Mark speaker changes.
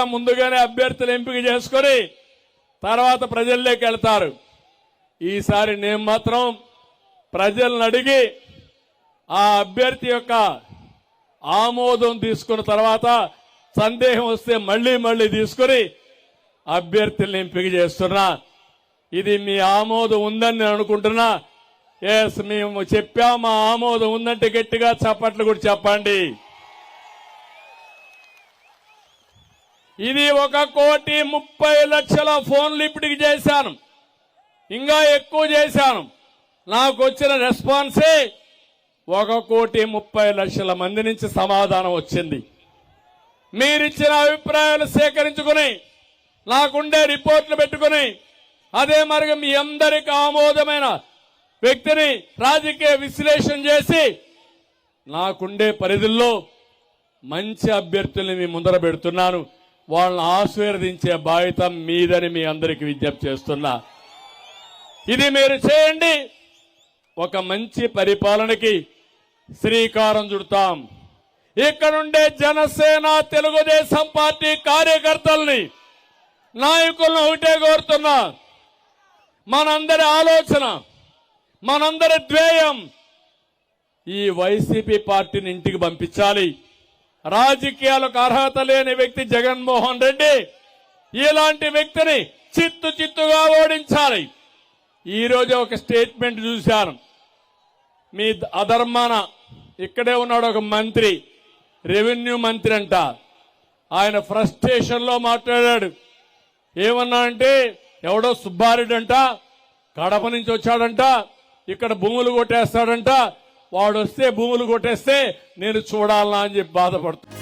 Speaker 1: మాదిరిగా ముందుగానే అభ్యర్థులు ఎంపిక చేసుకొని తర్వాత ప్రజల్లోకి వెళ్తారు. ఈసారి నేను మాత్రం ప్రజలను అడిగి ఆ అభ్యర్థి యొక్క ఆమోదం తీసుకున్న తర్వాత సందేహం వస్తే మళ్లీ తీసుకుని అభ్యర్థులను ఎంపిక చేస్తున్నా. ఇది మీ ఆమోదం ఉందని నేను అనుకుంటున్నా. ఎస్, మేము చెప్పాం, మా ఆమోదం ఉందంటే గట్టిగా చప్పట్లు కూడా చెప్పండి. ఇది 1,30,00,000 ఫోన్లు ఇప్పటికి చేశాను, ఇంకా ఎక్కువ చేశాను. నాకు వచ్చిన రెస్పాన్సే 1,30,00,000 మంది నుంచి సమాధానం వచ్చింది. మీరిచ్చిన అభిప్రాయాలు సేకరించుకుని నాకుండే రిపోర్ట్లు పెట్టుకుని అదే మరి మీ అందరికి ఆమోదమైన వ్యక్తిని రాజకీయ విశ్లేషణ చేసి నాకుండే పరిధుల్లో మంచి అభ్యర్థుల్ని మీ ముందర పెడుతున్నాను. వాళ్ళని ఆశీర్వదించే బాధ్యత మీదని మీ అందరికీ విజ్ఞప్తి చేస్తున్నా. ఇది మీరు చేయండి, ఒక మంచి పరిపాలనకి శ్రీకారం చుడతాం. ఇక్కడుండే జనసేన తెలుగుదేశం పార్టీ కార్యకర్తల్ని నాయకులను ఒకటే కోరుతున్నా, మనందరి ఆలోచన, మనందరి ధ్యేయం ఈ వైసీపీ పార్టీని ఇంటికి పంపించాలి. రాజకీయాలకు అర్హత లేని వ్యక్తి జగన్మోహన్ రెడ్డి, ఇలాంటి వ్యక్తిని చిత్తుగా ఓడించాలి. ఈ రోజు ఒక స్టేట్మెంట్ చూశాను. మీ అధర్మాన ఇక్కడే ఉన్నాడు ఒక మంత్రి, రెవెన్యూ మంత్రి అంట. ఆయన ఫ్రస్ట్రేషన్ లో మాట్లాడాడు. ఏమన్నా అంటే ఎవడో సుబ్బారెడ్డి అంట, కడప నుంచి వచ్చాడంట, ఇక్కడ భూములు కొట్టేస్తాడంట, వాడు వస్తే భూములు కొట్టేస్తే నేను చూడాలనా అని చెప్పి బాధపడుతున్నా.